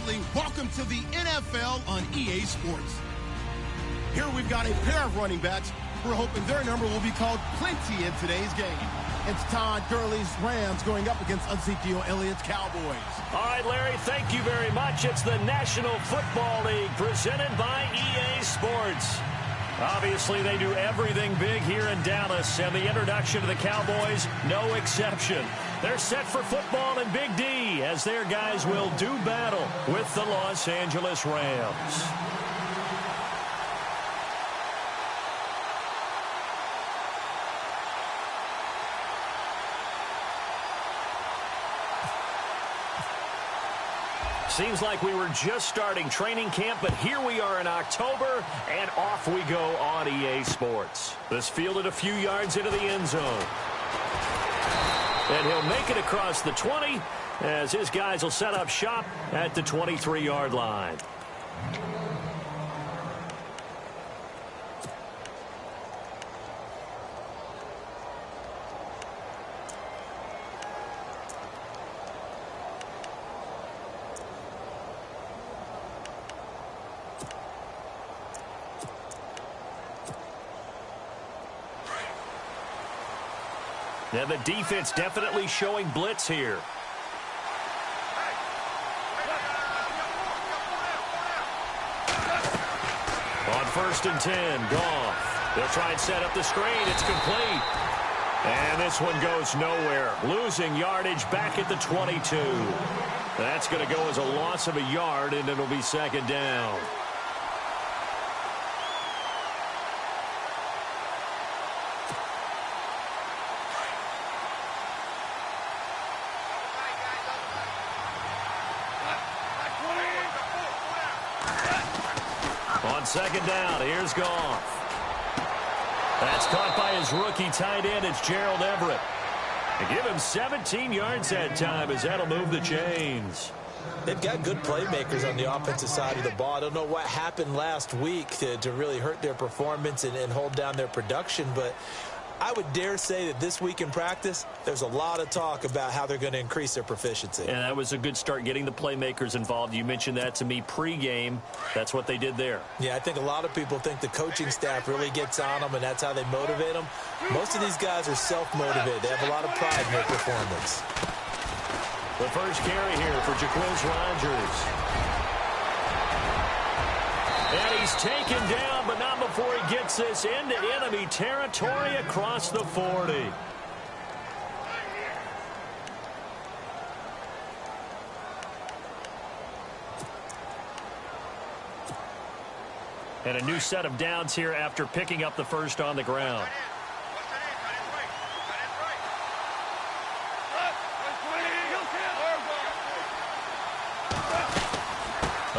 Wrestling, welcome to the NFL on EA Sports. Here we've got a pair of running backs. We're hoping their number will be called plenty in today's game. It's Todd Gurley's Rams going up against Ezekiel Elliott's Cowboys. All right, Larry, thank you very much. It's the National Football League presented by EA Sports. Obviously, they do everything big here in Dallas, and the introduction of the Cowboys, no exception. They're set for football in Big D as their guys will do battle with the Los Angeles Rams. Seems like we were just starting training camp, but here we are in October, and off we go on EA Sports. This fielded a few yards into the end zone. And he'll make it across the 20 as his guys will set up shop at the 23-yard line. Now the defense definitely showing blitz here. On 1st and 10, Goff. They'll try and set up the screen. It's complete. And this one goes nowhere. Losing yardage back at the 22. That's going to go as a loss of a yard, and it'll be 2nd down. On 2nd down, here's Goff. That's caught by his rookie tight end. It's Gerald Everett. They give him 17 yards that time as that'll move the chains. They've got good playmakers on the offensive side of the ball. I don't know what happened last week to really hurt their performance and hold down their production, but I would dare say that this week in practice, there's a lot of talk about how they're going to increase their proficiency. And that was a good start getting the playmakers involved. You mentioned that to me pregame. That's what they did there. Yeah, I think a lot of people think the coaching staff really gets on them, and that's how they motivate them. Most of these guys are self-motivated. They have a lot of pride in their performance. The first carry here for Jacquizz Rodgers. And he's taken down, but not before he gets this into enemy territory across the 40. And a new set of downs here after picking up the first on the ground.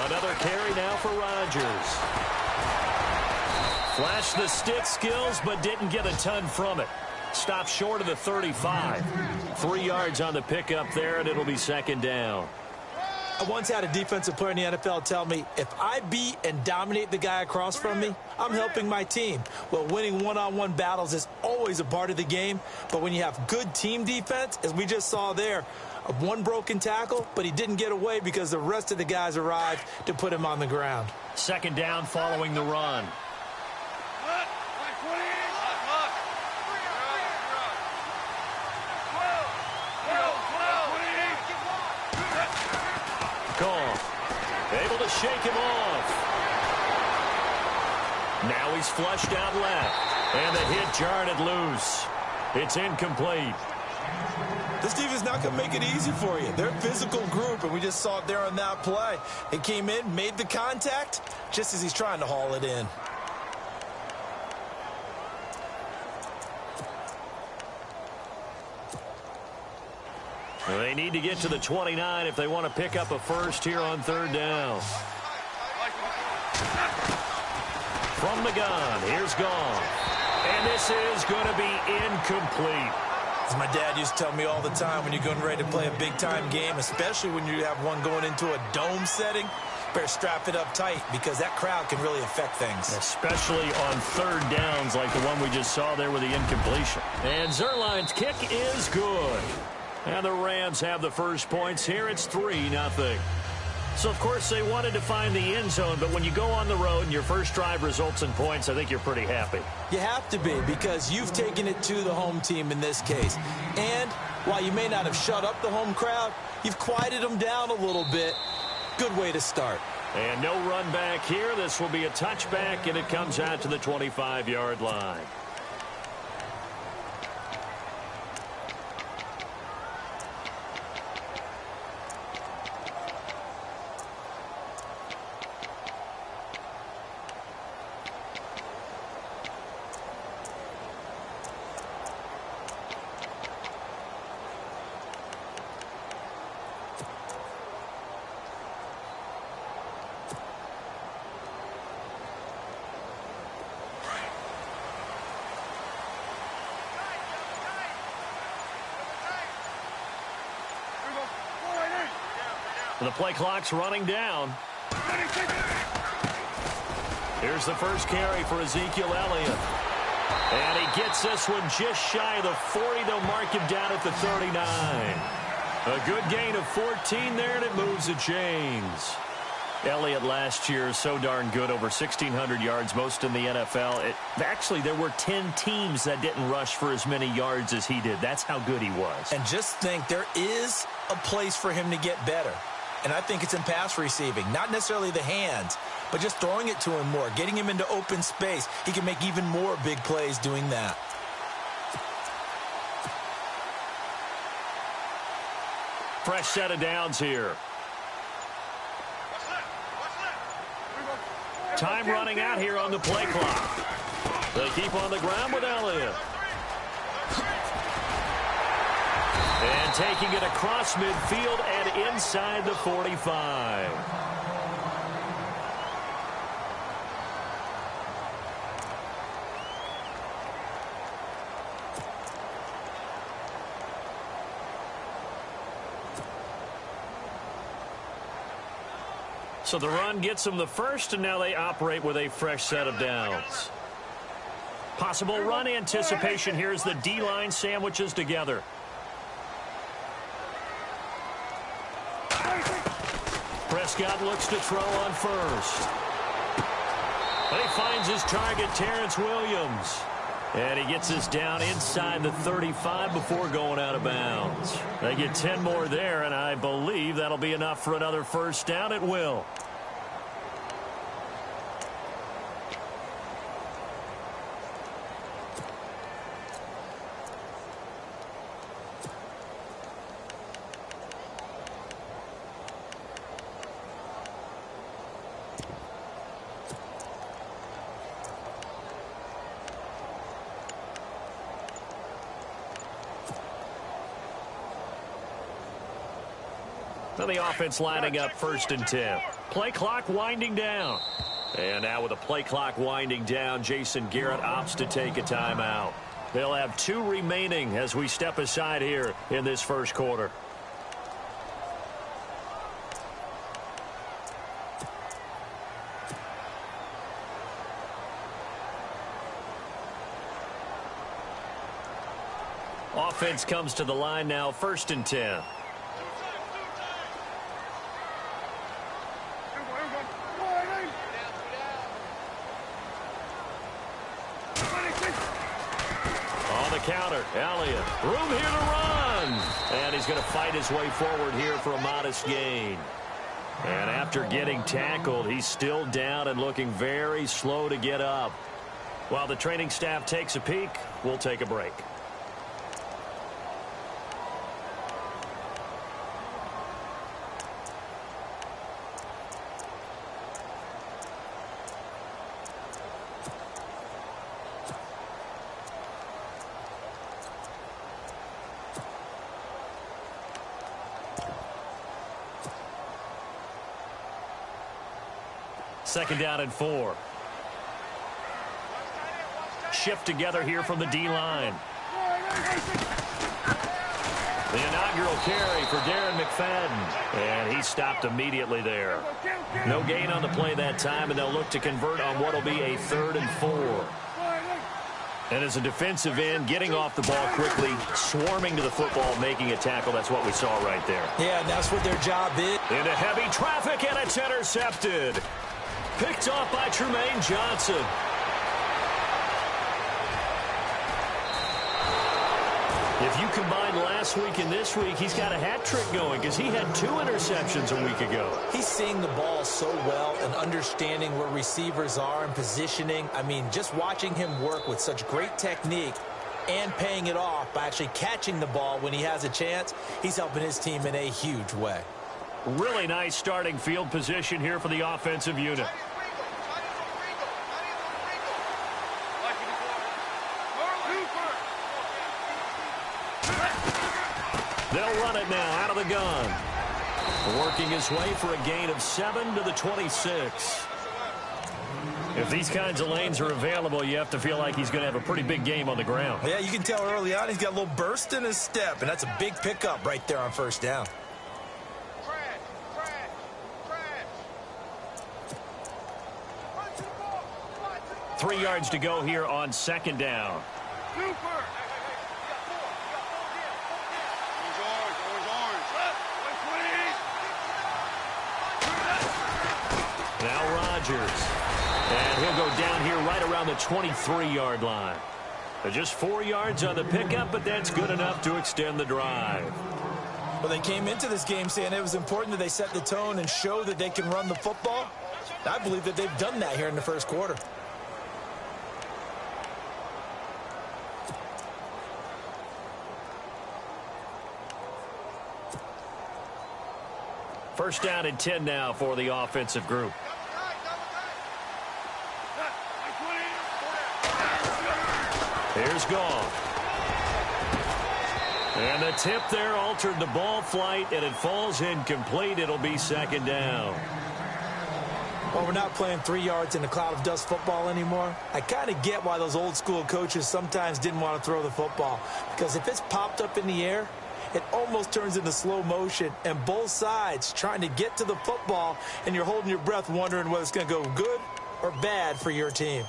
Another carry now for Rodgers. Flashed the stick skills, but didn't get a ton from it. Stopped short of the 35. 3 yards on the pickup there, and it'll be 2nd down. I once had a defensive player in the NFL tell me, if I beat and dominate the guy across from me, I'm helping my team. Well, winning one-on-one battles is always a part of the game, but when you have good team defense, as we just saw there, one broken tackle, but he didn't get away because the rest of the guys arrived to put him on the ground. 2nd down following the run. Goff, able to shake him off. Now he's flushed out left, and the hit jarred it loose. It's incomplete. This defense not going to make it easy for you. They're a physical group, and we just saw it there on that play. He came in, made the contact, just as he's trying to haul it in. Well, they need to get to the 29 if they want to pick up a first here on 3rd down. From the gun, here's Goff. And this is going to be incomplete. As my dad used to tell me all the time, when you're getting ready to play a big-time game, especially when you have one going into a dome setting, better strap it up tight because that crowd can really affect things. Especially on 3rd downs like the one we just saw there with the incompletion. And Zerline's kick is good. And the Rams have the first points here. It's 3-0. So, of course, they wanted to find the end zone, but when you go on the road and your first drive results in points, I think you're pretty happy. You have to be, because you've taken it to the home team in this case. And while you may not have shut up the home crowd, you've quieted them down a little bit. Good way to start. And no run back here. This will be a touchback, and it comes out to the 25-yard line. The play clock's running down. Here's the first carry for Ezekiel Elliott. And he gets this one just shy of the 40. They'll mark him down at the 39. A good gain of 14 there, and it moves the chains. Elliott last year so darn good, over 1,600 yards, most in the NFL. Actually, there were 10 teams that didn't rush for as many yards as he did. That's how good he was. And just think, there is a place for him to get better. And I think it's in pass receiving. Not necessarily the hands, but just throwing it to him more, getting him into open space. He can make even more big plays doing that. Fresh set of downs here. Time running out here on the play clock. They keep on the ground with Elliott. And taking it across midfield and inside the 45. So the run gets them the first, and now they operate with a fresh set of downs. Possible run anticipation here as the D-line sandwiches together. Prescott looks to throw on first. But he finds his target, Terrence Williams. And he gets this down inside the 35 before going out of bounds. They get 10 more there, and I believe that'll be enough for another first down. It will. The offense lining up 1st and 10. Play clock winding down. And now with the play clock winding down, Jason Garrett opts to take a timeout. They'll have 2 remaining as we step aside here in this first quarter. Offense comes to the line now, 1st and 10. Counter, Elliott, room here to run, and he's going to fight his way forward here for a modest gain. And after getting tackled, he's still down and looking very slow to get up. While the training staff takes a peek, we'll take a break. Second down and 4. Shift together here from the D-line. The inaugural carry for Darren McFadden. And he stopped immediately there. No gain on the play that time, and they'll look to convert on what will be a 3rd and 4. And as a defensive end, getting off the ball quickly, swarming to the football, making a tackle, that's what we saw right there. Yeah, and that's what their job is. Into heavy traffic, and it's intercepted. Picked off by Trumaine Johnson. If you combine last week and this week, he's got a hat trick going because he had 2 interceptions a week ago. He's seeing the ball so well and understanding where receivers are and positioning. I mean, just watching him work with such great technique and paying it off by actually catching the ball when he has a chance, he's helping his team in a huge way. Really nice starting field position here for the offensive unit. They'll run it now out of the gun. Working his way for a gain of 7 to the 26. If these kinds of lanes are available, you have to feel like he's going to have a pretty big game on the ground. Yeah, you can tell early on he's got a little burst in his step, and that's a big pickup right there on first down. 3 yards to go here on second down. Now Rodgers. And he'll go down here right around the 23-yard line. Just 4 yards on the pickup, but that's good enough to extend the drive. Well, they came into this game saying it was important that they set the tone and show that they can run the football. I believe that they've done that here in the first quarter. First down and 10 now for the offensive group. Here's Goff. And the tip there altered the ball flight, and it falls incomplete. It'll be second down. Well, we're not playing 3 yards in a cloud of dust football anymore. I kind of get why those old school coaches sometimes didn't want to throw the football. Because if it's popped up in the air, it almost turns into slow motion, and both sides trying to get to the football, and you're holding your breath wondering whether it's going to go good or bad for your team.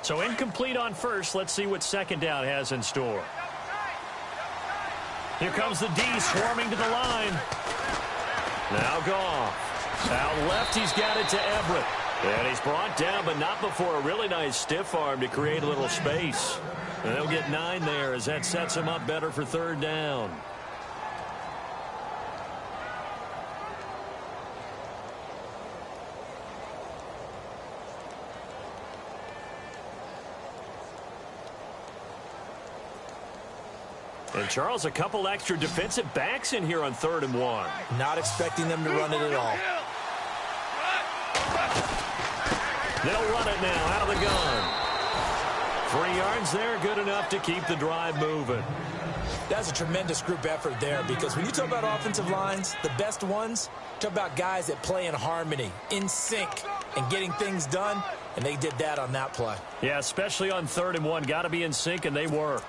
So incomplete on first. Let's see what second down has in store. Here comes the D swarming to the line. Now Goff. Out left, he's got it to Everett. And he's brought down, but not before a really nice stiff arm to create a little space. And they'll get 9 there as that sets him up better for third down. And Charles, a couple extra defensive backs in here on 3rd and 1. Not expecting them to run it at all. They'll run it now out of the gun. 3 yards there, good enough to keep the drive moving. That's a tremendous group effort there, because when you talk about offensive lines, the best ones, talk about guys that play in harmony, in sync, and getting things done, and they did that on that play. Yeah, especially on 3rd and 1. Got to be in sync, and they were.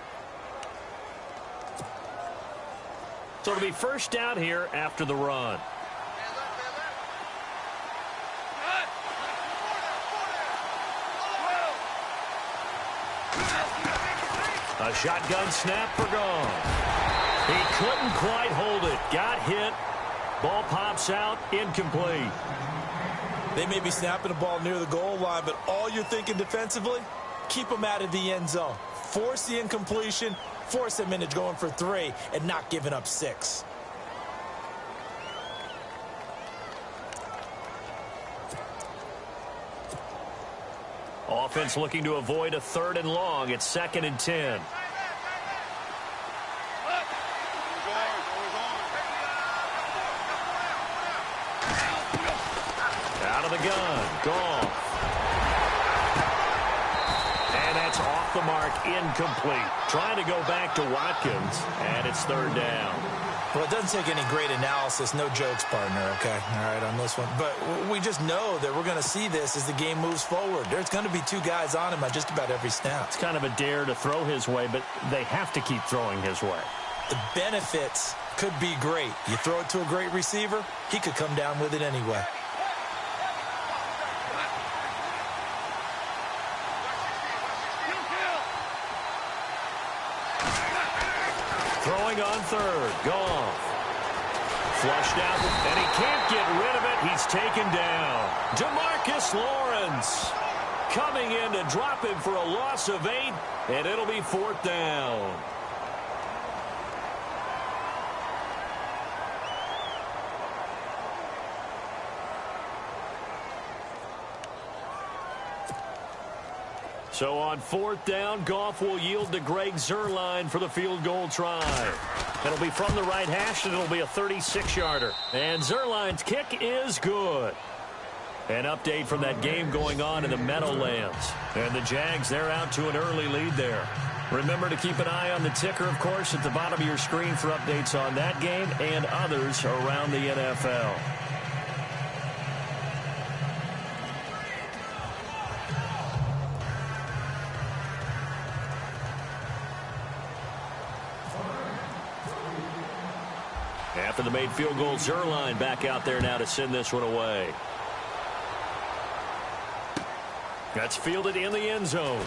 So it'll be first down here after the run. A shotgun snap for Goff. He couldn't quite hold it. Got hit. Ball pops out. Incomplete. They may be snapping the ball near the goal line, but all you're thinking defensively, keep them out of the end zone. Force the incompletion, force them into going for 3, and not giving up 6. Offense looking to avoid a 3rd and long. It's 2nd and 10. Out of the gun. Goff. And that's off the mark. Incomplete. Trying to go back to Watkins. And it's 3rd down. Well, it doesn't take any great analysis. No jokes, partner, okay? All right, on this one. But we just know that we're going to see this as the game moves forward. There's going to be 2 guys on him at just about every snap. It's kind of a dare to throw his way, but they have to keep throwing his way. The benefits could be great. You throw it to a great receiver, he could come down with it anyway. Throwing on third. Goff. Flushed out, and he can't get rid of it. He's taken down. DeMarcus Lawrence coming in to drop him for a loss of 8, and it'll be 4th down. So on 4th down, Goff will yield to Greg Zuerlein for the field goal try. It'll be from the right hash, and it'll be a 36-yarder. And Zuerlein's kick is good. An update from that game going on in the Meadowlands. And the Jags, they're out to an early lead there. Remember to keep an eye on the ticker, of course, at the bottom of your screen for updates on that game and others around the NFL. After the made field goal, Zuerlein back out there now to send this one away. That's fielded in the end zone.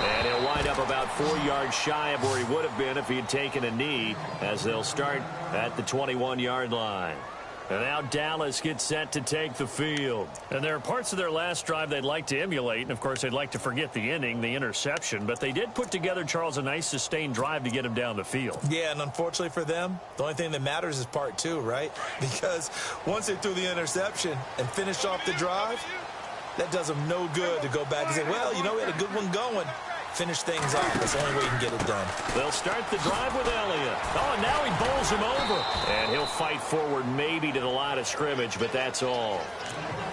And he'll wind up about 4 yards shy of where he would have been if he had taken a knee, as they'll start at the 21-yard line. And now Dallas gets set to take the field. And there are parts of their last drive they'd like to emulate. And, of course, they'd like to forget the inning, the interception. But they did put together, Charles, a nice sustained drive to get him down the field. Yeah, and unfortunately for them, the only thing that matters is part 2, right? Because once they threw the interception and finished off the drive, that does them no good to go back and say, well, you know, we had a good one going. Finish things off. That's the only way you can get it done. They'll start the drive with Elliott. Oh, and now he bowls him over. And he'll fight forward maybe to the line of scrimmage, but that's all.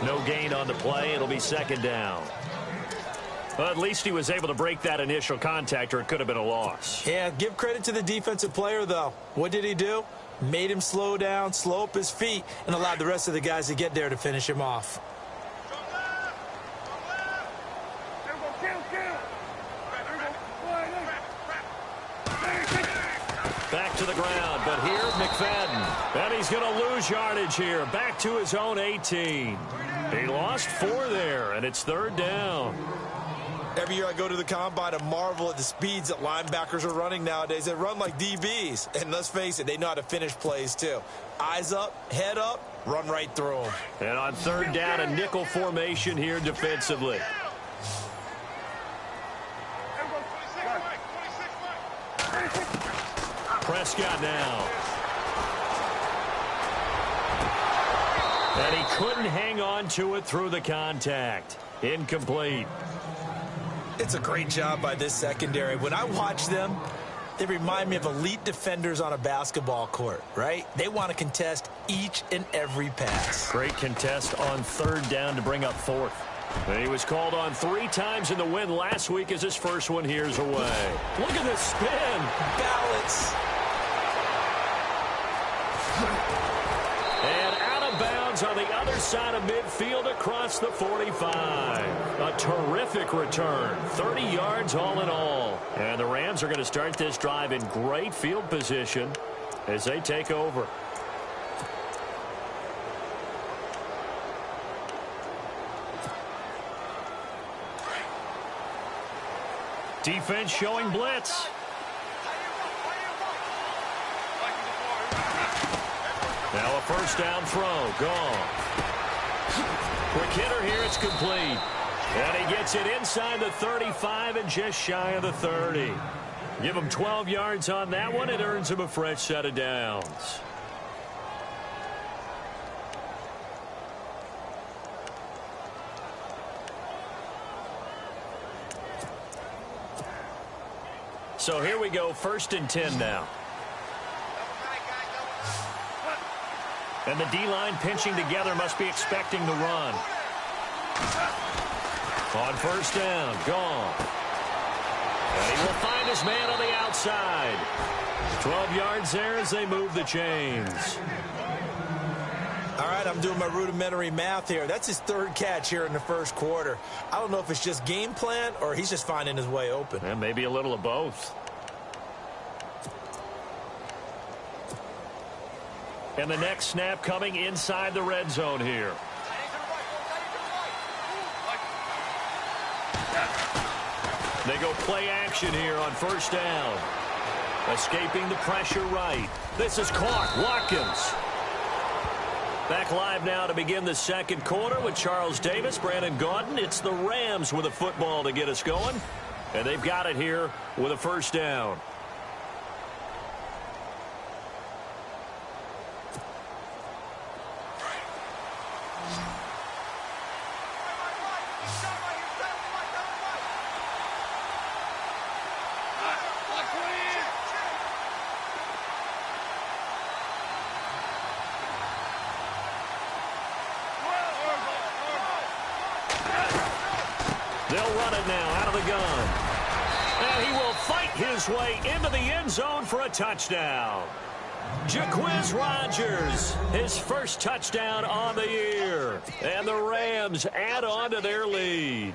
No gain on the play. It'll be 2nd down. Well, at least he was able to break that initial contact, or it could have been a loss. Yeah, give credit to the defensive player, though. What did he do? Made him slow down, slow up his feet, and allowed the rest of the guys to get there to finish him off. Back to the ground, but here, McFadden. And he's going to lose yardage here. Back to his own 18. He lost 4 there, and it's 3rd down. Every year I go to the combine and marvel at the speeds that linebackers are running nowadays. They run like DBs. And let's face it, they know how to finish plays too. Eyes up, head up, run right through them. And on 3rd down, a nickel formation here defensively. Prescott now. And he couldn't hang on to it through the contact. Incomplete. It's a great job by this secondary. When I watch them, they remind me of elite defenders on a basketball court, right? They want to contest each and every pass. Great contest on 3rd down to bring up 4th. And he was called on 3 times in the win last week as his first one here's away. Look at this spin. Balance. And out of bounds on the other side of midfield across the 45. A terrific return. 30 yards all in all. And the Rams are going to start this drive in great field position as they take over. Defense showing blitz. Now a 1st down throw. Gone. Quick hitter here. It's complete. And he gets it inside the 35 and just shy of the 30. Give him 12 yards on that one. It earns him a fresh set of downs. So here we go, 1st and 10 now. And the D-line pinching together, must be expecting the run. On 1st down, gone. And he will find his man on the outside. 12 yards there as they move the chains. All right, I'm doing my rudimentary math here. That's his 3rd catch here in the 1st quarter. I don't know if it's just game plan or he's just finding his way open. And maybe a little of both. And the next snap coming inside the red zone here. They go play action here on first down. Escaping the pressure right. This is caught. Watkins. Back live now to begin the second quarter with Charles Davis, Brandon Gaudin. It's the Rams with a football to get us going. And they've got it here with a first down. They'll run it now out of the gun. And he will fight his way into the end zone for a touchdown. Jacquizz Rodgers, his first touchdown on the year. And the Rams add on to their lead.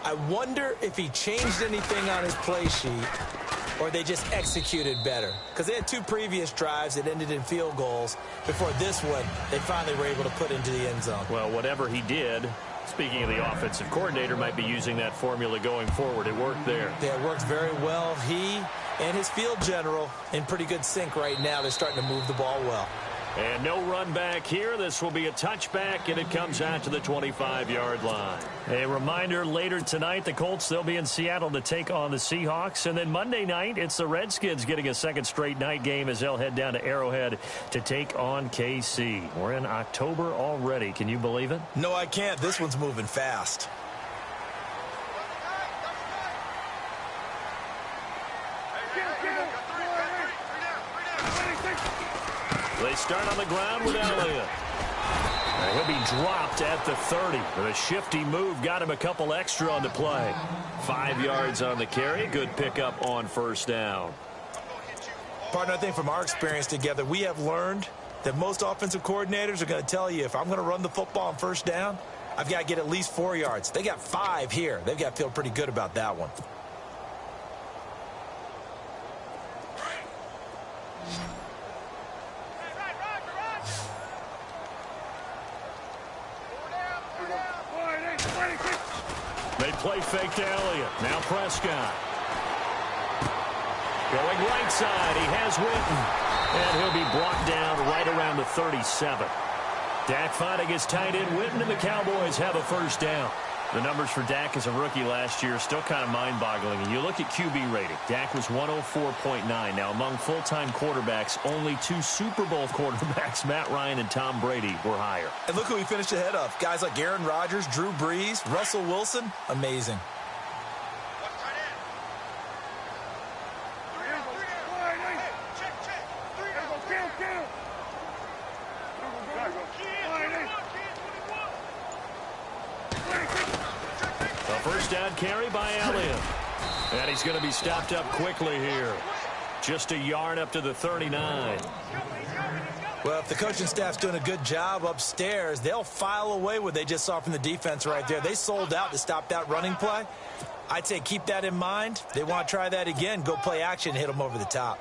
I wonder if he changed anything on his play sheet or they just executed better. Because they had two previous drives that ended in field goals. Before this one, they finally were able to put into the end zone. Well, whatever he did, speaking of the offensive coordinator, might be using that formula going forward. It worked there. Yeah, it worked very well. He and his field general in pretty good sync right now. They're starting to move the ball well. And no run back here. This will be a touchback, and it comes out to the 25-yard line. A reminder, later tonight, the Colts, they'll be in Seattle to take on the Seahawks. And then Monday night, it's the Redskins getting a second straight night game as they'll head down to Arrowhead to take on KC. We're in October already. Can you believe it? No, I can't. This one's moving fast. They start on the ground with Elliott. He'll be dropped at the 30. The shifty move got him a couple extra on the play. 5 yards on the carry. Good pickup on first down. Partner, I think from our experience together, we have learned that most offensive coordinators are going to tell you, if I'm going to run the football on first down, I've got to get at least 4 yards. They got 5 here. They've got to feel pretty good about that one. They play fake to Elliott. Now Prescott. Going right side. He has Witten. And he'll be brought down right around the 37. Dak finding his tight end Witten, and the Cowboys have a first down. The numbers for Dak as a rookie last year still kind of mind-boggling. And you look at QB rating. Dak was 104.9. Now, among full-time quarterbacks, only 2 Super Bowl quarterbacks, Matt Ryan and Tom Brady, were higher. And look who he finished ahead of. Guys like Aaron Rodgers, Drew Brees, Russell Wilson. Amazing. First down carry by Elliott. And he's going to be stopped up quickly here. Just a yard up to the 39. Well, if the coaching staff's doing a good job upstairs, they'll file away what they just saw from the defense right there. They sold out to stop that running play. I'd say keep that in mind. They want to try that again. Go play action, hit them over the top.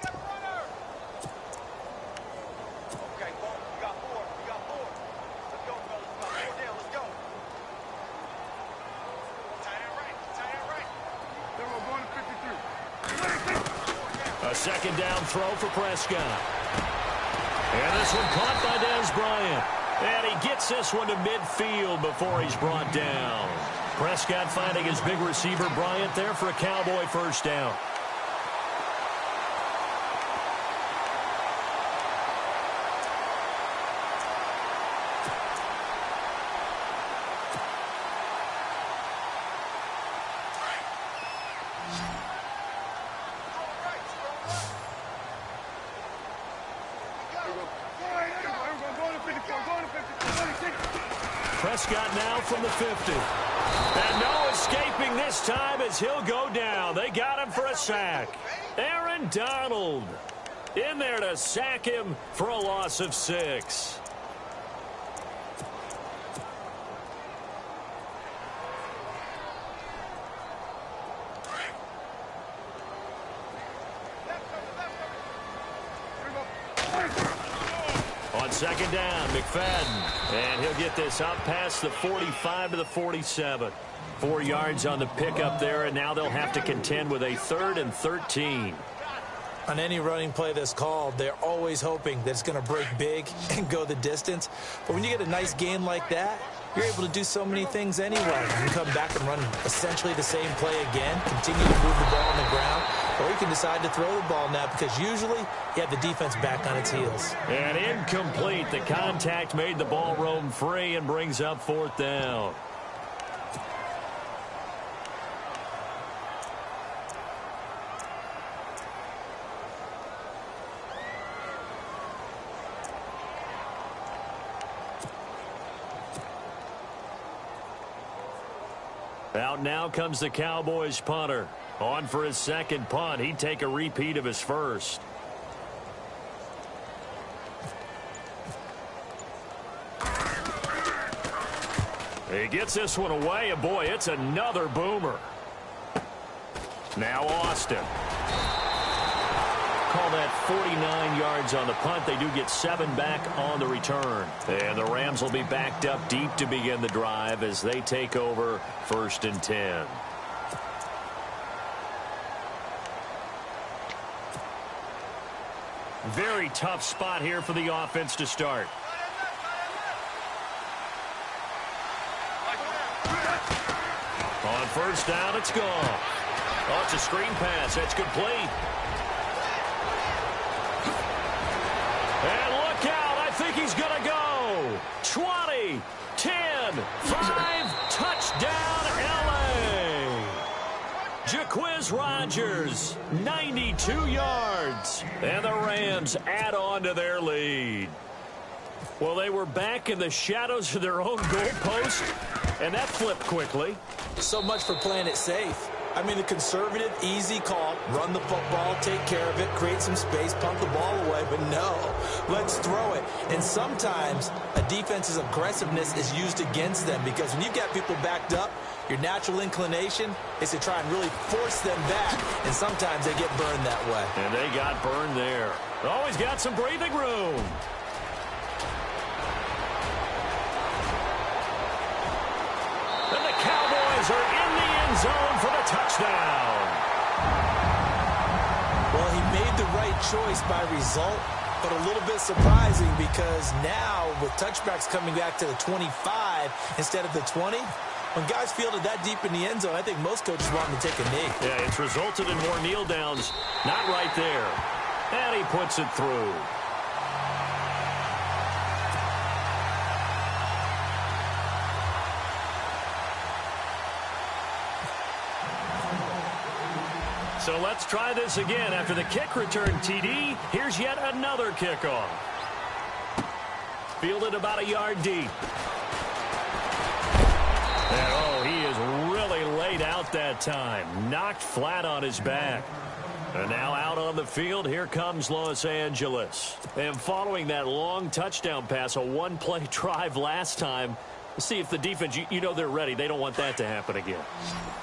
A second down throw for Prescott. And this one caught by Dez Bryant. And he gets this one to midfield before he's brought down. Prescott finding his big receiver Bryant there for a Cowboy first down. Prescott now from the 50. And no escaping this time as he'll go down. They got him for a sack. Aaron Donald in there to sack him for a loss of 6. second down, McFadden. And he'll get this up past the 45 to the 47. 4 yards on the pickup there, and now they'll have to contend with a 3rd and 13. On any running play that's called, they're always hoping that it's going to break big and go the distance. But when you get a nice game like that, you're able to do so many things anyway. You can come back and run essentially the same play again, continue to move the ball on the ground, or you can decide to throw the ball now because usually you have the defense back on its heels. And incomplete. The contact made the ball roam free and brings up 4th down. Out now comes the Cowboys punter. On for his second punt. He'd take a repeat of his first. He gets this one away, and boy, it's another boomer. Now Austin. Call that 49 yards on the punt. They do get 7 back on the return. And the Rams will be backed up deep to begin the drive as they take over 1st and 10. Very tough spot here for the offense to start. On 1st down, it's gone. Oh, it's a screen pass. That's complete. And look out. I think he's going to go. 20, 10, 5, touchdown, L.A. Jacquizz Rodgers, 92 yards. And the Rams add on to their lead. Well, they were back in the shadows of their own goalpost, and that flipped quickly. So much for playing it safe. I mean, the conservative, easy call, run the football, take care of it, create some space, pump the ball away, but no, let's throw it. And sometimes a defense's aggressiveness is used against them because when you've got people backed up, your natural inclination is to try and really force them back, and sometimes they get burned that way. And they got burned there. Always got some breathing room. And the Cowboys are in the end zone for the touchdown. Well, he made the right choice by result, but a little bit surprising because now with touchbacks coming back to the 25 instead of the 20, when guys fielded that deep in the end zone, I think most coaches want them to take a knee. Yeah, it's resulted in more kneel downs. Not right there. And he puts it through. So let's try this again. After the kick return TD, here's yet another kickoff. Fielded about a yard deep. And oh, he is really laid out that time. Knocked flat on his back. And now out on the field, here comes Los Angeles. And following that long touchdown pass, a one-play drive last time, see if the defense, you know they're ready. They don't want that to happen again.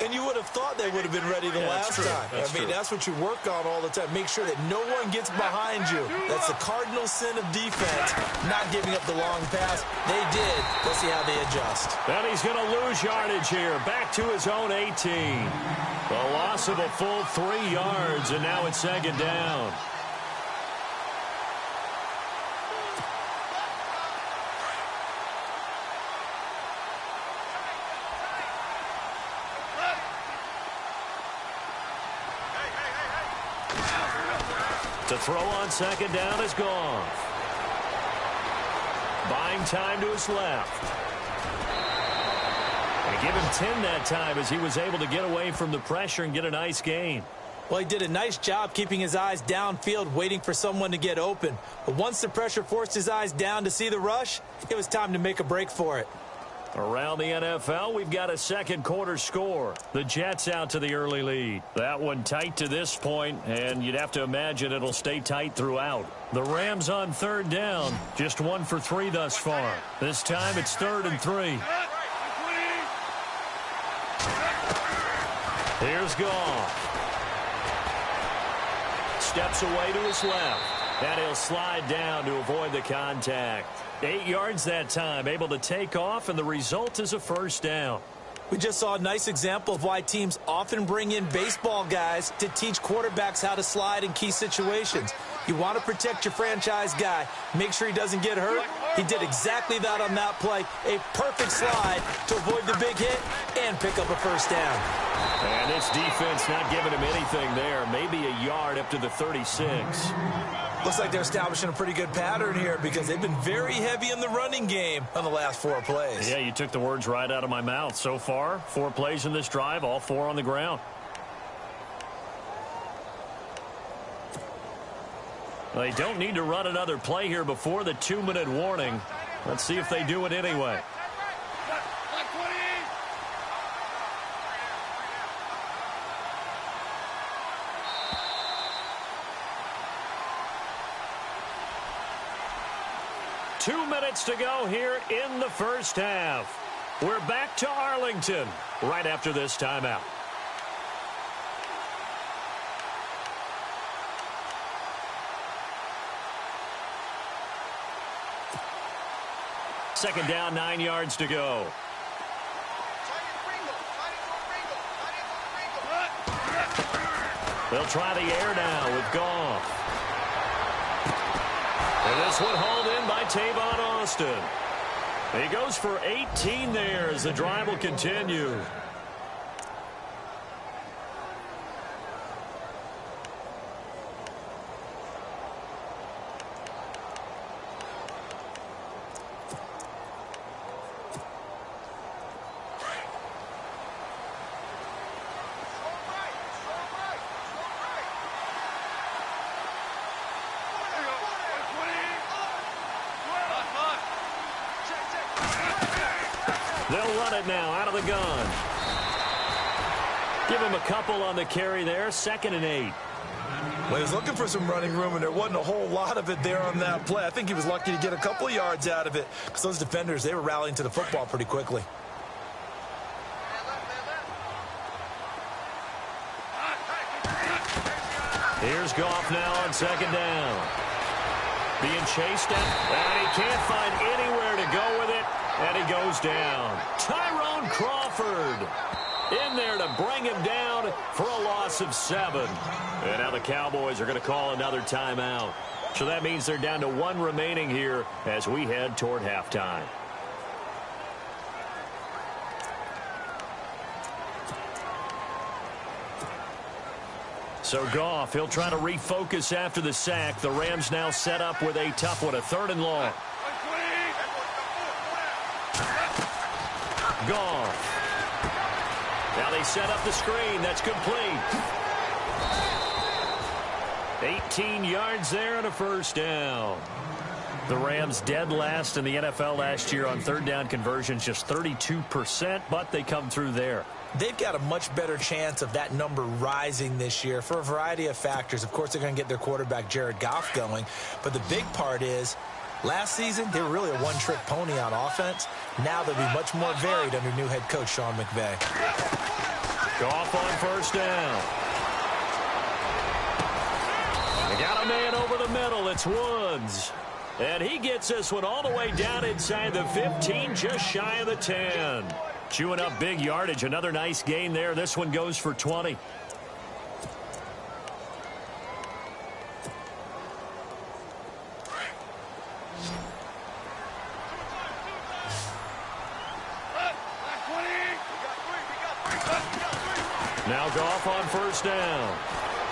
And you would have thought they would have been ready the last time. That's what you work on all the time. Make sure that no one gets behind you. That's the cardinal sin of defense, not giving up the long pass. They did. Let's see how they adjust. And he's going to lose yardage here. Back to his own 18. The loss of a full 3 yards, and now it's second down. To throw on second down is gone. Buying time to his left. And give him 10 that time as he was able to get away from the pressure and get a nice gain. Well, he did a nice job keeping his eyes downfield, waiting for someone to get open. But once the pressure forced his eyes down to see the rush, it was time to make a break for it. Around the NFL, we've got a second quarter score. The Jets out to the early lead. That one tight to this point, and you'd have to imagine it'll stay tight throughout. The Rams on third down, just 1 for 3 thus far. This time it's 3rd and 3. Here's Goff. Steps away to his left. And he'll slide down to avoid the contact. 8 yards that time, able to take off, and the result is a first down. We just saw a nice example of why teams often bring in baseball guys to teach quarterbacks how to slide in key situations. You want to protect your franchise guy. Make sure he doesn't get hurt. He did exactly that on that play. A perfect slide to avoid the big hit and pick up a first down. And this defense not giving him anything there. Maybe a yard up to the 36. Looks like they're establishing a pretty good pattern here because they've been very heavy in the running game on the last 4 plays. Yeah, you took the words right out of my mouth. So far, 4 plays in this drive, all 4 on the ground. They don't need to run another play here before the 2-minute warning. Let's see if they do it anyway. Two minutes to go here in the first half. We're back to Arlington right after this timeout. Second down, 9 yards to go. They'll try the air now with Goff. And this one hauled in by Tavon Austin. He goes for 18 there as the drive will continue. They'll run it now out of the gun. Give him a couple on the carry there. 2nd and 8. Well, he was looking for some running room, and there wasn't a whole lot of it there on that play. I think he was lucky to get a couple of yards out of it because those defenders, they were rallying to the football pretty quickly. Here's Goff now on 2nd down. Being chased down, and he can't find anywhere to go with it. And he goes down. Tyrone Crawford in there to bring him down for a loss of 7. And now the Cowboys are going to call another timeout. So that means they're down to 1 remaining here as we head toward halftime. So Goff, he'll try to refocus after the sack. The Rams now set up with a tough one, a 3rd and long. Goff. Now they set up the screen. That's complete. 18 yards there and a first down. The Rams dead last in the NFL last year on 3rd down conversions, just 32%, but they come through there. They've got a much better chance of that number rising this year for a variety of factors. Of course, they're going to get their quarterback, Jared Goff, going. But the big part is, last season, they were really a one-trick pony on offense. Now they'll be much more varied under new head coach Sean McVay. Goff on 1st down. They got a man over the middle. It's Woods. And he gets this one all the way down inside the 15, just shy of the 10. Chewing up big yardage. Another nice gain there. This one goes for 20. Now Goff on 1st down.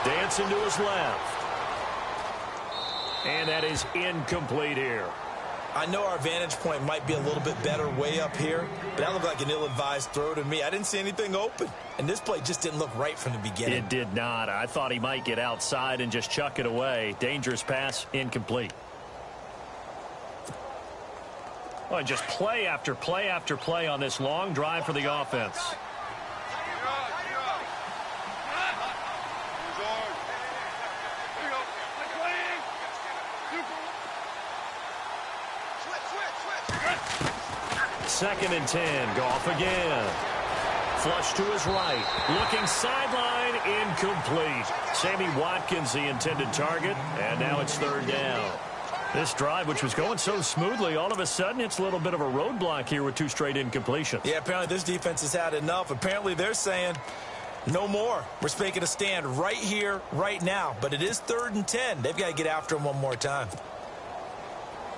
Dancing to his left. And that is incomplete here. I know our vantage point might be a little bit better way up here, but that looked like an ill-advised throw to me. I didn't see anything open, and this play just didn't look right from the beginning. It did not. I thought he might get outside and just chuck it away. Dangerous pass, incomplete. Oh, and just play after play after play on this long drive for the offense. Second and 10. Goff again. flush to his right. Looking sideline, incomplete. Sammy Watkins, the intended target, and now it's third down. This drive, which was going so smoothly, all of a sudden it's a little bit of a roadblock here with 2 straight incompletions. Yeah, apparently this defense has had enough. Apparently they're saying no more. We're making a stand right here, right now. But it is 3rd and 10. They've got to get after him one more time.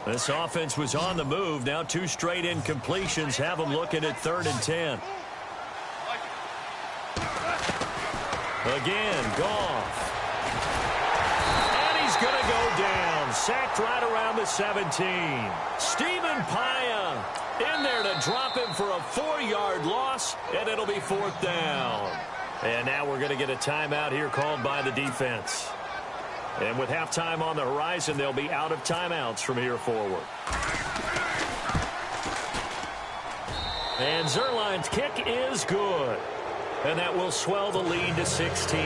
This offense was on the move. Now 2 straight incompletions have them looking at 3rd and 10. Again, Goff. And he's going to go down. Sacked right around the 17. Stephen Paya in there to drop him for a 4-yard loss, and it'll be 4th down. And now we're going to get a timeout here called by the defense. And with halftime on the horizon, they'll be out of timeouts from here forward. And Zerline's kick is good. And that will swell the lead to 16.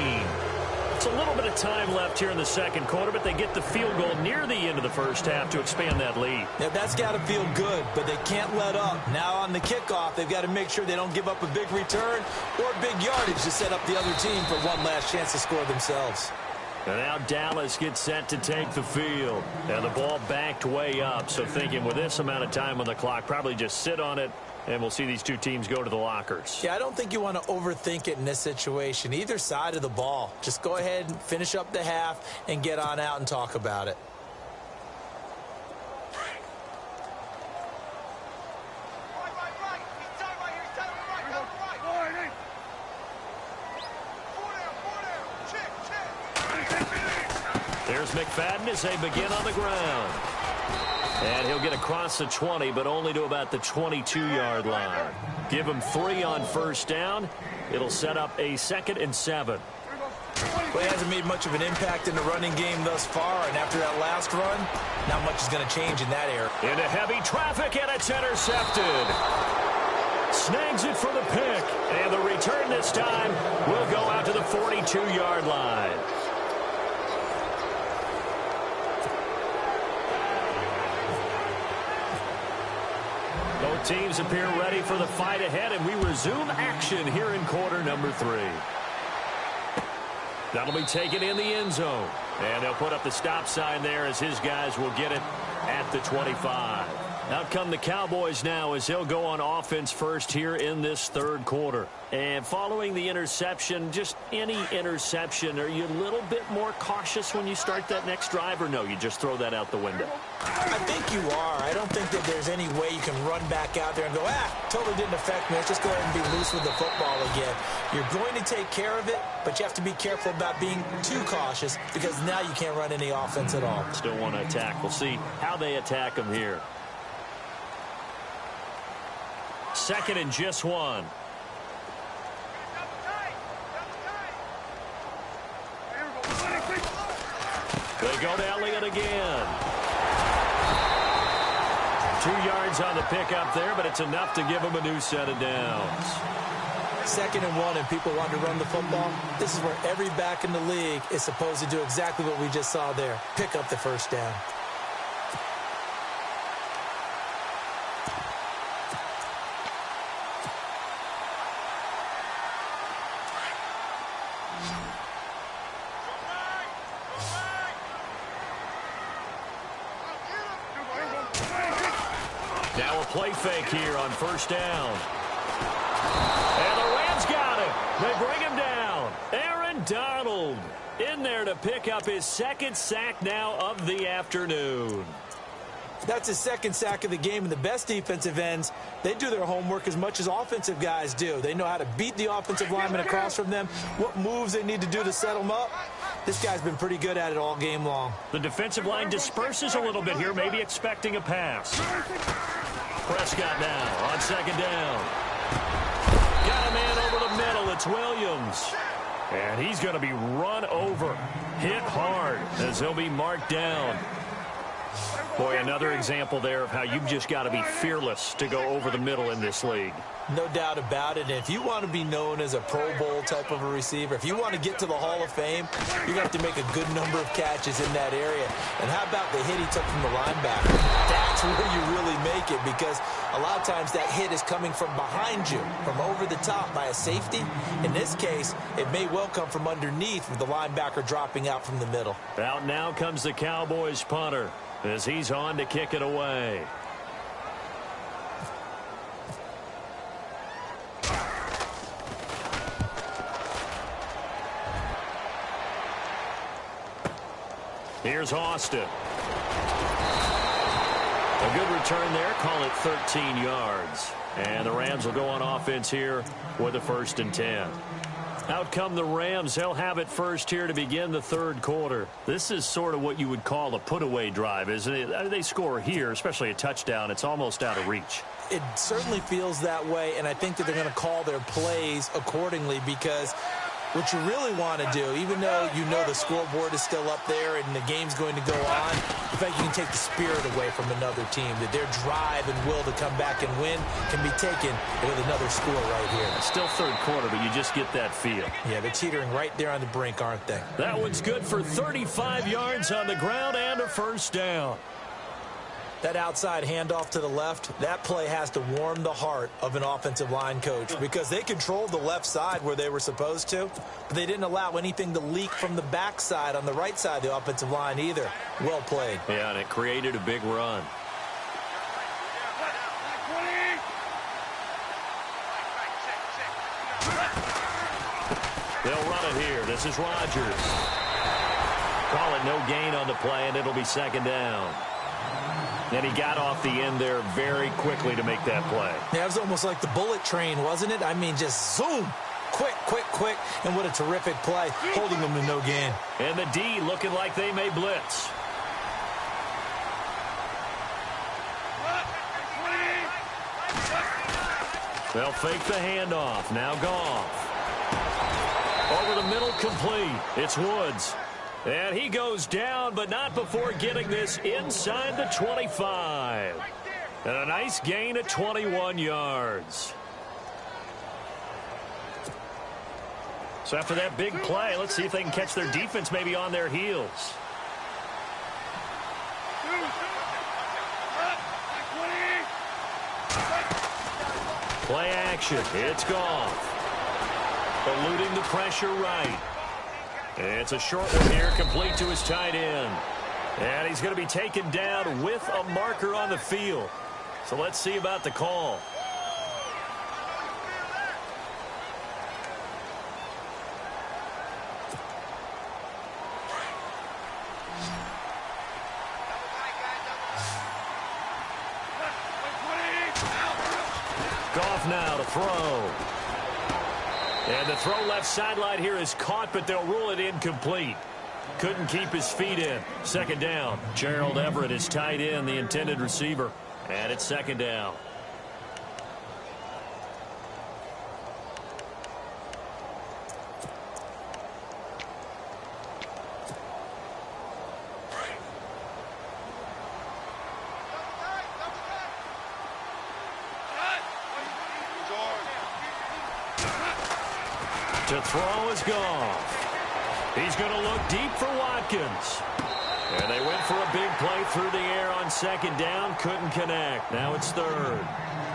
It's a little bit of time left here in the second quarter, but they get the field goal near the end of the first half to expand that lead. Yeah, that's got to feel good, but they can't let up. Now on the kickoff, they've got to make sure they don't give up a big return or big yardage to set up the other team for one last chance to score themselves. And now Dallas gets set to take the field. And the ball backed way up. So thinking with this amount of time on the clock, probably just sit on it, and we'll see these 2 teams go to the lockers. Yeah, I don't think you want to overthink it in this situation. Either side of the ball. Just go ahead and finish up the half and get on out and talk about it. There's McFadden as they begin on the ground. And he'll get across the 20, but only to about the 22-yard line. Give him 3 on first down. It'll set up a 2nd and 7. Well, he hasn't made much of an impact in the running game thus far, and after that last run, not much is going to change in that area. Into heavy traffic, and it's intercepted. Snags it for the pick, and the return this time will go out to the 42-yard line. Both teams appear ready for the fight ahead, and we resume action here in quarter number 3. That'll be taken in the end zone. And they'll put up the stop sign there as his guys will get it at the 25. Out come the Cowboys now as they'll go on offense first here in this 3rd quarter. And following the interception, just any interception, are you a little bit more cautious when you start that next drive, or no, you just throw that out the window? I think you are. I don't think that there's any way you can run back out there and go, totally didn't affect me. Let's just go ahead and be loose with the football again. You're going to take care of it, but you have to be careful about being too cautious because now you can't run any offense at all. Still want to attack. We'll see how they attack them here. 2nd and just 1. They go to Elliott again. 2 yards on the pickup there, but it's enough to give them a new set of downs. 2nd and 1, and people want to run the football. This is where every back in the league is supposed to do exactly what we just saw there. Pick up the first down. Now a play fake here on first down. And the Rams got him. They bring him down. Aaron Donald in there to pick up his 2nd sack now of the afternoon. That's his 2nd sack of the game, and the best defensive ends, they do their homework as much as offensive guys do. They know how to beat the offensive lineman across from them, what moves they need to do to set them up. This guy's been pretty good at it all game long. The defensive line disperses a little bit here, maybe expecting a pass. Prescott now on 2nd down. Got a man over the middle. It's Williams. And he's going to be run over. Hit hard as he'll be marked down. Boy, another example there of how you've just got to be fearless to go over the middle in this league. No doubt about it. And if you want to be known as a Pro Bowl type of a receiver, if you want to get to the Hall of Fame, you have to make a good number of catches in that area. And how about the hit he took from the linebacker? That's where you really make it, because a lot of times that hit is coming from behind you, from over the top by a safety. In this case, it may well come from underneath with the linebacker dropping out from the middle. Out now comes the Cowboys punter as he's on to kick it away. Here's Austin. A good return there. Call it 13 yards. And the Rams will go on offense here with a 1st and 10. Out come the Rams. They'll have it first here to begin the 3rd quarter. This is sort of what you would call a put-away drive, isn't it? They score here, especially a touchdown. It's almost out of reach. It certainly feels that way, and I think that they're going to call their plays accordingly, because what you really want to do, even though you know the scoreboard is still up there and the game's going to go on, in fact, you can take the spirit away from another team, that their drive and will to come back and win can be taken with another score right here. It's still 3rd quarter, but you just get that feel. Yeah, they're teetering right there on the brink, aren't they? That one's good for 35 yards on the ground and a 1st down. That outside handoff to the left, that play has to warm the heart of an offensive line coach, because they controlled the left side where they were supposed to, but they didn't allow anything to leak from the backside on the right side of the offensive line either. Well played. Yeah, and it created a big run. They'll run it here. This is Rodgers. Call it no gain on the play, and it'll be 2nd down. And he got off the end there very quickly to make that play. Yeah, it was almost like the bullet train, wasn't it? I mean, just zoom. Quick, quick, quick. And what a terrific play, holding them to no gain. And the D looking like they may blitz. They'll fake the handoff. Now Goff. Over the middle, complete. It's Woods. And he goes down, but not before getting this inside the 25. And a nice gain at 21 yards. So after that big play, let's see if they can catch their defense maybe on their heels. Play action. It's Goff. Eluding the pressure right. It's a short one here, complete to his tight end. And he's going to be taken down with a marker on the field. So let's see about the call. Goff now to throw. And the throw left sideline here is caught, but they'll rule it incomplete. Couldn't keep his feet in. 2nd down. Gerald Everett is tight end, the intended receiver. And it's 2nd down. To throw is Goff. He's going to look deep for Watkins. And they went for a big play through the air on 2nd down. Couldn't connect. Now it's 3rd.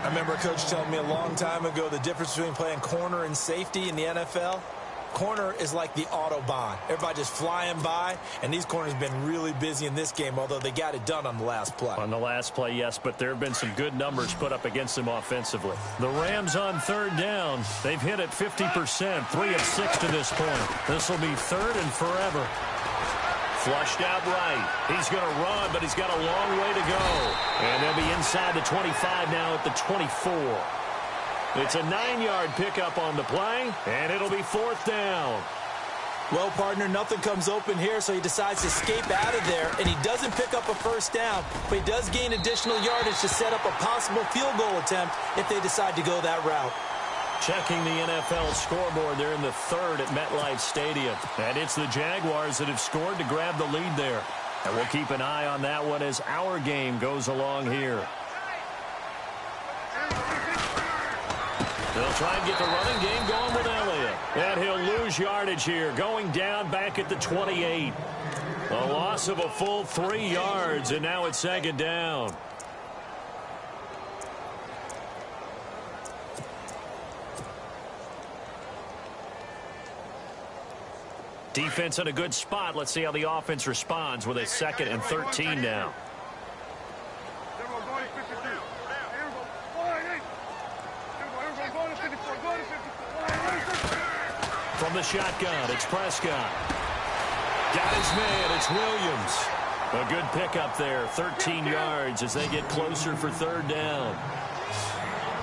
I remember a coach telling me a long time ago the difference between playing corner and safety in the NFL. Corner is like the Autobahn. Everybody just flying by, and these corners have been really busy in this game, although they got it done on the last play. On the last play, yes, but there have been some good numbers put up against them offensively. The Rams on 3rd down. They've hit it 50%, 3 of 6 to this point. This will be 3rd and forever. Flushed out right. He's going to run, but he's got a long way to go. And they'll be inside the 25 now at the 24. It's a 9-yard pickup on the play, and it'll be 4th down. Well, partner, nothing comes open here, so he decides to escape out of there, and he doesn't pick up a 1st down, but he does gain additional yardage to set up a possible field goal attempt if they decide to go that route. Checking the NFL scoreboard, they're in the 3rd at MetLife Stadium, and it's the Jaguars that have scored to grab the lead there. And we'll keep an eye on that one as our game goes along here. They'll try and get the running game going with Elliott. And he'll lose yardage here, going down back at the 28. A loss of a full 3 yards, and now it's second down. Defense in a good spot. Let's see how the offense responds with a 2nd and 13 now. From the shotgun, it's Prescott. Got his man, it's Williams. A good pickup there, 13 yards as they get closer for 3rd down.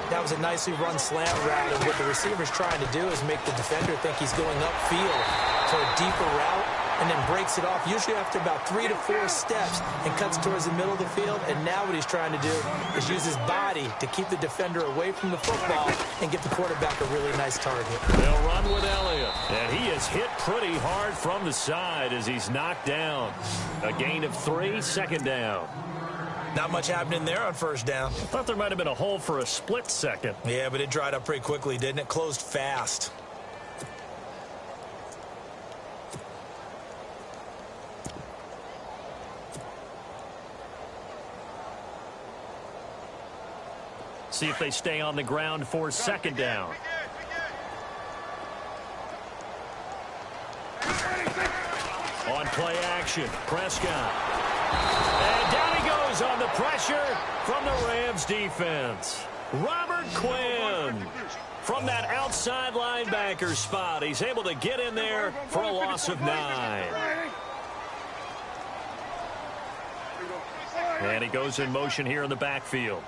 That was a nicely run slant route, and what the receiver's trying to do is make the defender think he's going upfield to a deeper route, and then breaks it off, usually after about 3 to 4 steps, and cuts towards the middle of the field. And now what he's trying to do is use his body to keep the defender away from the football and get the quarterback a really nice target. They'll run with Elliott, and he is hit pretty hard from the side as he's knocked down. A gain of 3, 2nd down. Not much happening there on 1st down. I thought there might have been a hole for a split second. Yeah, but it dried up pretty quickly, didn't it? Closed fast. See if they stay on the ground for 2nd down. On play action, Prescott. And down he goes on the pressure from the Rams defense. Robert Quinn from that outside linebacker spot. He's able to get in there for a loss of 9. And he goes in motion here in the backfield.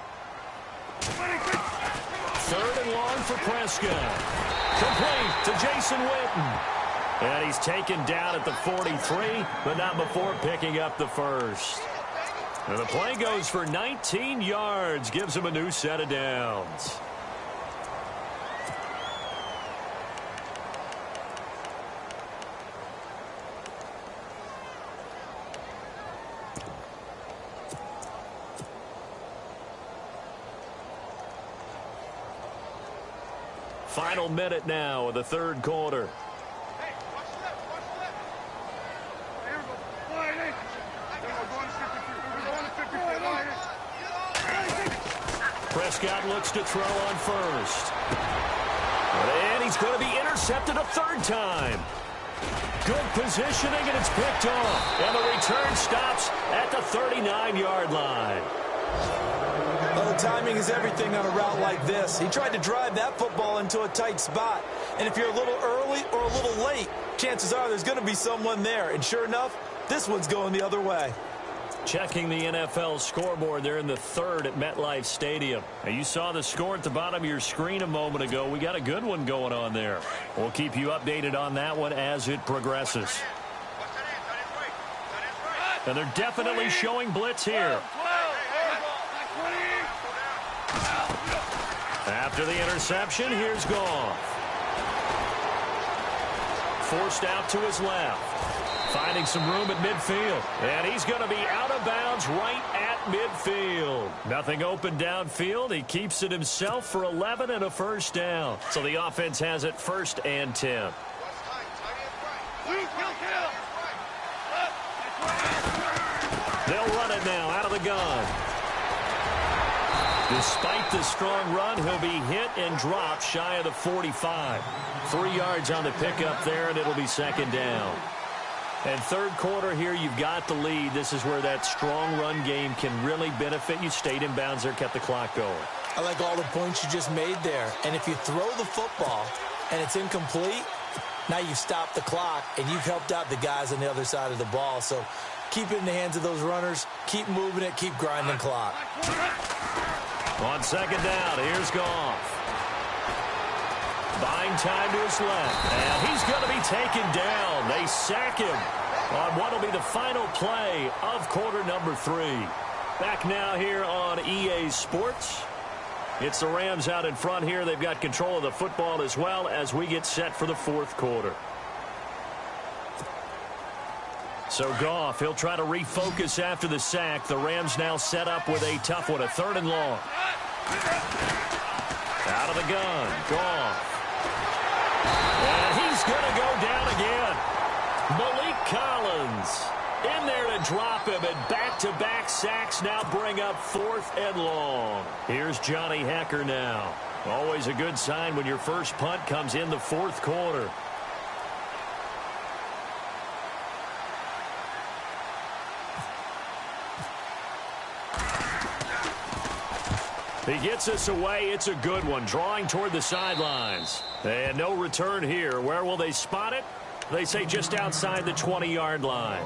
3rd and long for Prescott. Complete to Jason Witten. And he's taken down at the 43, but not before picking up the 1st. And the play goes for 19 yards, gives him a new set of downs. Final minute now of the 3rd quarter. Prescott looks to throw on 1st. And he's going to be intercepted a 3rd time. Good positioning, and it's picked off. And the return stops at the 39-yard line. Well, the timing is everything on a route like this. He tried to drive that football into a tight spot. And if you're a little early or a little late, chances are there's going to be someone there. And sure enough, this one's going the other way. Checking the NFL scoreboard, they're in the 3rd at MetLife Stadium. Now, you saw the score at the bottom of your screen a moment ago. We got a good one going on there. We'll keep you updated on that one as it progresses. And they're definitely showing blitz here. After the interception, here's Goff. Forced out to his left. Finding some room at midfield. And he's going to be out of bounds right at midfield. Nothing open downfield. He keeps it himself for 11 and a 1st down. So the offense has it 1st and 10. They'll run it now out of the gun. Despite the strong run, he'll be hit and dropped shy of the 45. 3 yards on the pickup there, and it'll be 2nd down. And 3rd quarter here, you've got the lead. This is where that strong run game can really benefit you. Stayed in bounds there, kept the clock going. I like all the points you just made there. And if you throw the football and it's incomplete, now you've stopped the clock and you've helped out the guys on the other side of the ball. So keep it in the hands of those runners. Keep moving it. Keep grinding clock. On 2nd down, here's Goff. Buying time to his left. And he's going to be taken down. They sack him on what will be the final play of quarter number 3. Back now here on EA Sports. It's the Rams out in front here. They've got control of the football as well as we get set for the 4th quarter. So Goff, he'll try to refocus after the sack. The Rams now set up with a tough one, a 3rd and long. Out of the gun, Goff. And he's going to go down again. Malik Collins in there to drop him, and back-to-back sacks now bring up 4th and long. Here's Johnny Hekker now. Always a good sign when your first punt comes in the 4th quarter. He gets us away. It's a good one. Drawing toward the sidelines. And no return here. Where will they spot it? They say just outside the 20-yard line.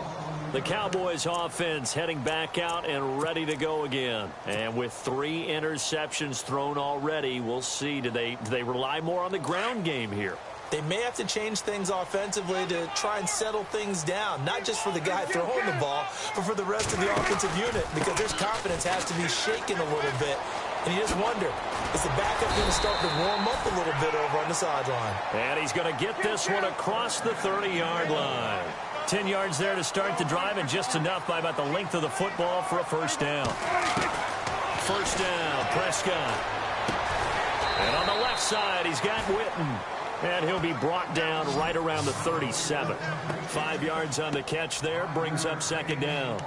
The Cowboys offense heading back out and ready to go again. And with 3 interceptions thrown already, we'll see. Do they rely more on the ground game here? They may have to change things offensively to try and settle things down, not just for the guy throwing the ball, but for the rest of the offensive unit, because their confidence has to be shaken a little bit. And you just wonder, is the backup going to start to warm up a little bit over on the sideline? And he's going to get this one across the 30-yard line. 10 yards there to start the drive, and just enough by about the length of the football for a first down. First down, Prescott. And on the left side, he's got Witten. And he'll be brought down right around the 37. 5 yards on the catch there, brings up 2nd down.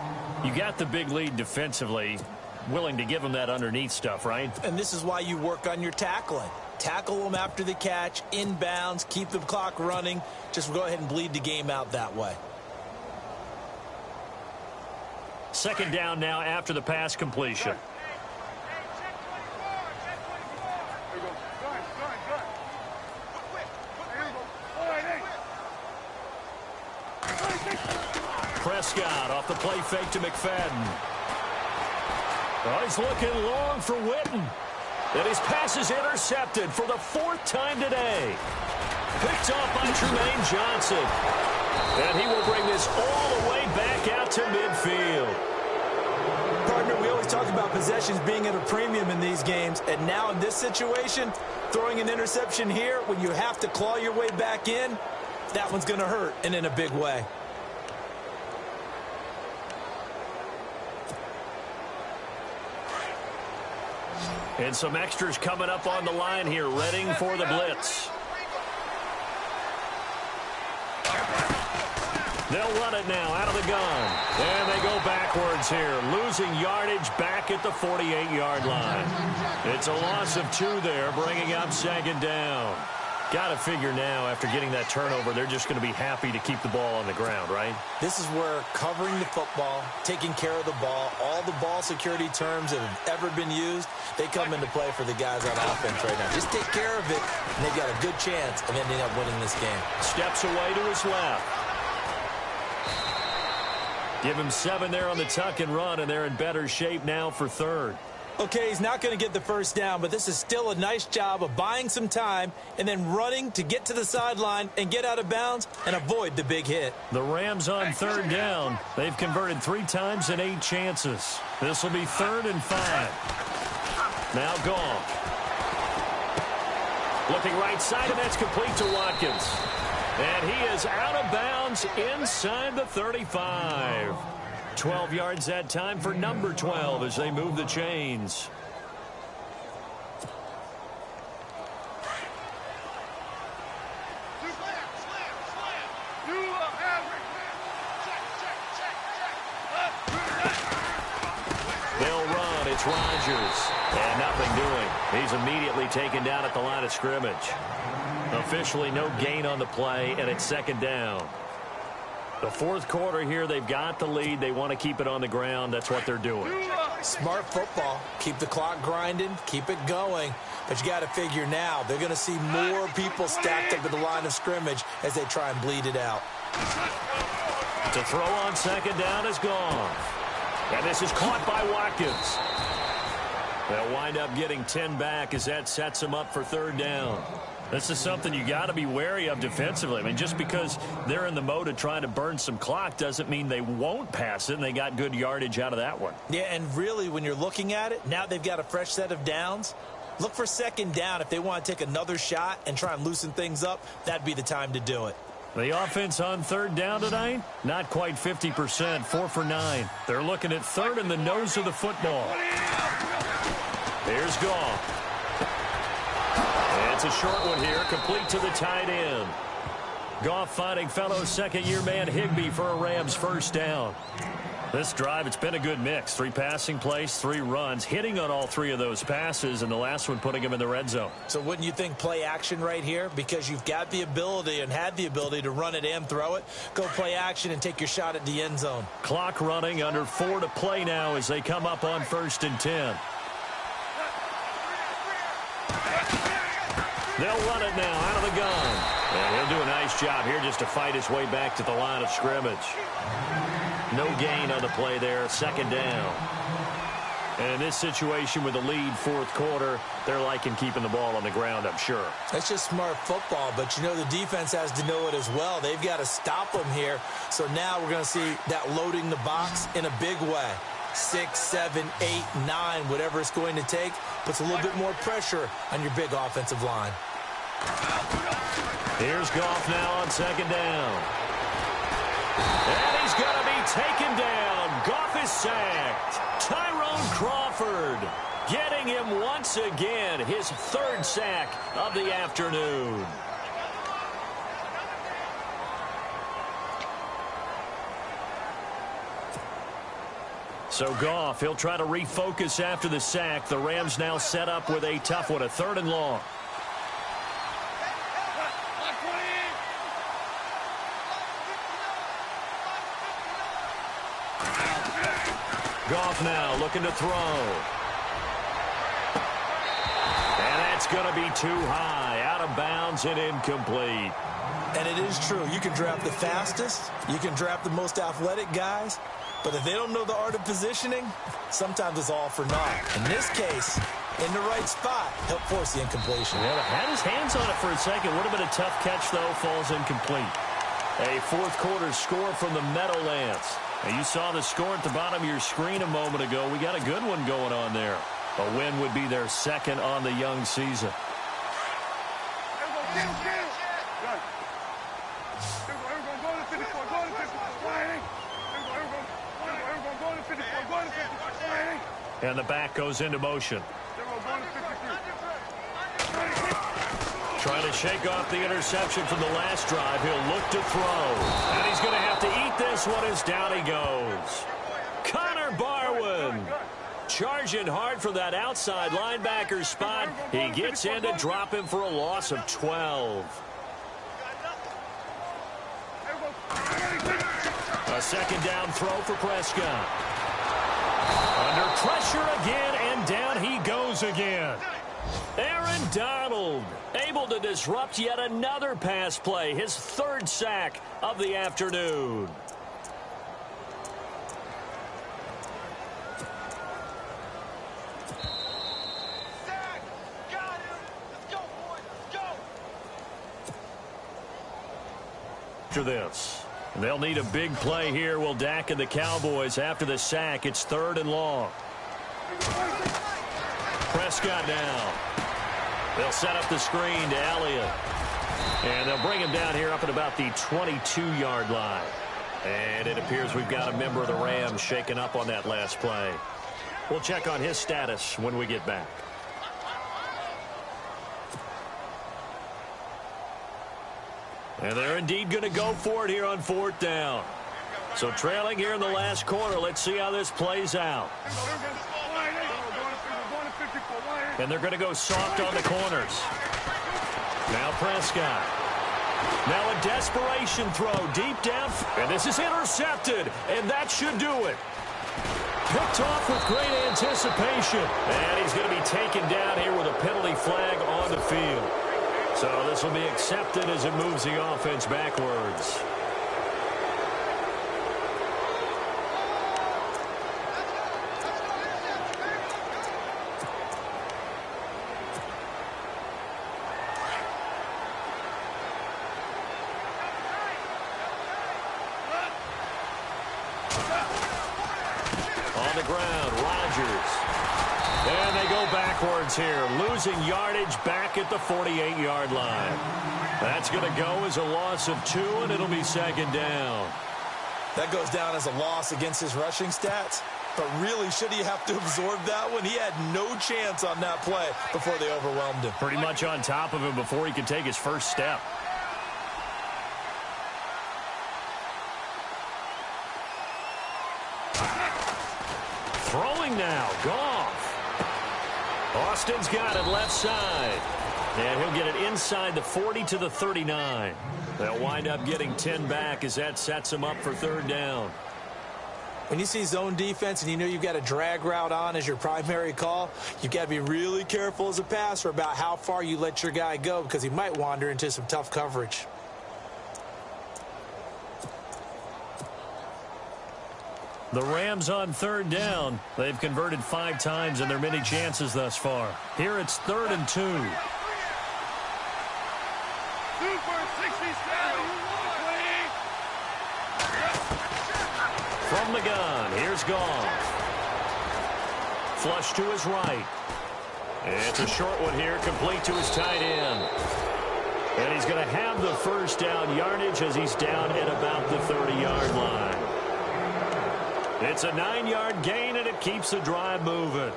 You got the big lead defensively. Willing to give him that underneath stuff, right? And this is why you work on your tackling. Tackle them after the catch, inbounds, keep the clock running. Just go ahead and bleed the game out that way. 2nd down now after the pass completion. Prescott off the play fake to McFadden. Oh, he's looking long for Witten. And his pass is intercepted for the 4th time today. Picked off by Tremaine Johnson. And he will bring this all the way back out to midfield. Partner, we always talk about possessions being at a premium in these games. And now in this situation, throwing an interception here when you have to claw your way back in, that one's going to hurt, and in a big way. And some extras coming up on the line here, readying for the blitz. They'll run it now out of the gun. And they go backwards here, losing yardage back at the 48-yard line. It's a loss of 2 there, bringing up 2nd down. Got to figure now, after getting that turnover, they're just going to be happy to keep the ball on the ground, right? This is where covering the football, taking care of the ball, all the ball security terms that have ever been used, they come into play for the guys on offense right now. Just take care of it, and they've got a good chance of ending up winning this game. Steps away to his left. Give him 7 there on the tuck and run, and they're in better shape now for 3rd. Okay, he's not going to get the first down, but this is still a nice job of buying some time and then running to get to the sideline and get out of bounds and avoid the big hit. The Rams on 3rd down. They've converted 3 times in 8 chances. This will be 3rd and 5. Now Goff. Looking right side, and that's complete to Watkins. And he is out of bounds inside the 35. 12 yards that time for number 12 as they move the chains. They'll run. It's Rodgers. And nothing doing. He's immediately taken down at the line of scrimmage. Officially no gain on the play, and it's 2nd down. The 4th quarter here, they've got the lead. They want to keep it on the ground. That's what they're doing. Smart football. Keep the clock grinding. Keep it going. But you got to figure now, they're going to see more people stacked up at the line of scrimmage as they try and bleed it out. To throw on 2nd down is gone. And this is caught by Watkins. They'll wind up getting 10 back as that sets them up for 3rd down. This is something you got to be wary of defensively. I mean, just because they're in the mode of trying to burn some clock doesn't mean they won't pass it, and they got good yardage out of that one. Yeah, and really, when you're looking at it, now they've got a fresh set of downs. Look for 2nd down if they want to take another shot and try and loosen things up. That'd be the time to do it. The offense on third down tonight, not quite 50%, 4 for 9. They're looking at third in the nose of the football. Here's Goff. It's a short one here, complete to the tight end. Goff finding fellow second-year man Higbee for a Rams first down. This drive, it's been a good mix. 3 passing plays, 3 runs, hitting on all 3 of those passes, and the last one putting him in the red zone. So wouldn't you think play action right here? Because you've got the ability and had the ability to run it and throw it. Go play action and take your shot at the end zone. Clock running, under 4 to play now as they come up on 1st and 10. They'll run it now out of the gun. And he'll do a nice job here just to fight his way back to the line of scrimmage. No gain on the play there, 2nd down. And in this situation with the lead 4th quarter, they're liking keeping the ball on the ground, I'm sure. That's just smart football, but you know the defense has to know it as well. They've got to stop them here. So now we're going to see that loading the box in a big way. 6, 7, 8, 9, whatever it's going to take, puts a little bit more pressure on your big offensive line. Here's Goff now on 2nd down. And he's going to be taken down. Goff is sacked. Tyrone Crawford getting him once again, his 3rd sack of the afternoon. So Goff, he'll try to refocus after the sack. The Rams now set up with a tough one, a 3rd and long. Goff now looking to throw. And that's going to be too high, out of bounds and incomplete. And it is true. You can draft the fastest. You can draft the most athletic guys. But if they don't know the art of positioning, sometimes it's all for naught. In this case, in the right spot, help force the incompletion. Yeah, had his hands on it for a second. Would have been a tough catch, though. Falls incomplete. A 4th quarter score from the Meadowlands. And you saw the score at the bottom of your screen a moment ago. We got a good one going on there. A win would be their 2nd on the young season. And the back goes into motion. Trying to shake off the interception from the last drive. He'll look to throw. And he's going to have to eat this one as down he goes. Connor Barwin charging hard from that outside linebacker spot. He gets in to drop him for a loss of 12. A 2nd down throw for Prescott. Under pressure again, and down he goes again. Aaron Donald able to disrupt yet another pass play, his 3rd sack of the afternoon. After this, they'll need a big play here. Will Dak and the Cowboys after the sack. It's 3rd and long. Prescott now. They'll set up the screen to Elliott. And they'll bring him down here up at about the 22-yard line. And it appears we've got a member of the Rams shaken up on that last play. We'll check on his status when we get back. And they're indeed going to go for it here on 4th down. So trailing here in the last quarter. Let's see how this plays out. And they're going to go soft on the corners. Now Prescott. Now a desperation throw deep down. And this is intercepted. And that should do it. Picked off with great anticipation. And he's going to be taken down here with a penalty flag on the field. So this will be accepted as it moves the offense backwards. On the ground, Rodgers. And they go backwards here, losing yardage back at the 48-yard line. That's going to go as a loss of 2, and it'll be second down. That goes down as a loss against his rushing stats. But really, should he have to absorb that one? He had no chance on that play before they overwhelmed him. Pretty much on top of him before he could take his first step. Throwing now, Goff. Austin's got it left side. And he'll get it inside the 40 to the 39. They'll wind up getting 10 back as that sets him up for third down. When you see zone defense and you know you've got a drag route on as your primary call, you've got to be really careful as a passer about how far you let your guy go because he might wander into some tough coverage. The Rams on third down. They've converted 5 times in their many chances thus far. Here it's 3rd and 2. From the gun, here's Goff. Flush to his right. It's a short one here, complete to his tight end. And he's going to have the first down yardage as he's down at about the 30-yard line. It's a 9-yard gain, and it keeps the drive moving.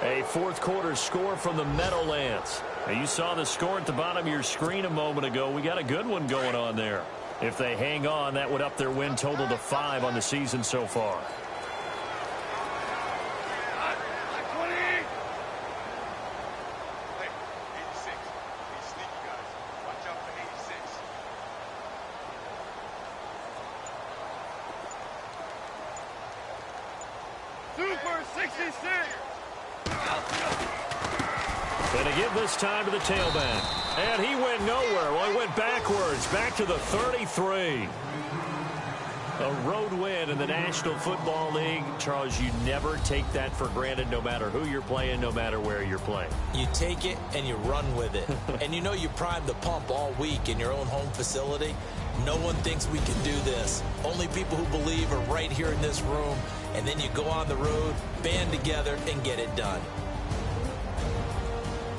A fourth-quarter score from the Meadowlands. Now, you saw the score at the bottom of your screen a moment ago. We got a good one going on there. If they hang on, that would up their win total to 5 on the season so far. Going to give this time to the tailback. And he went nowhere. Well, he went backwards, back to the 33. A road win in the National Football League. Charles, you never take that for granted no matter who you're playing, no matter where you're playing. You take it and you run with it. And you know you primed the pump all week in your own home facility. No one thinks we can do this. Only people who believe are right here in this room. And then you go on the road, band together, and get it done.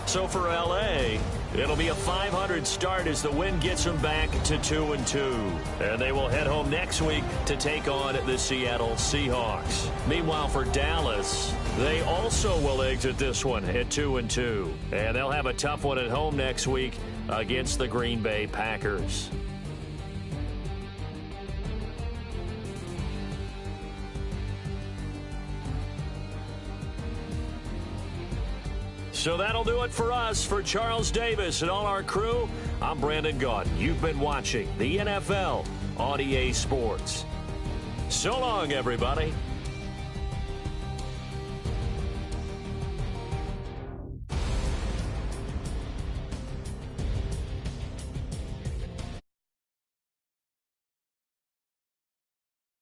So for L.A., it'll be a 500 start as the win gets them back to 2-2. And they will head home next week to take on the Seattle Seahawks. Meanwhile, for Dallas, they also will exit this one at 2-2. And they'll have a tough one at home next week against the Green Bay Packers. So that'll do it for us. For Charles Davis and all our crew, I'm Brandon Gaudin. You've been watching the NFL on EA Sports. So long, everybody.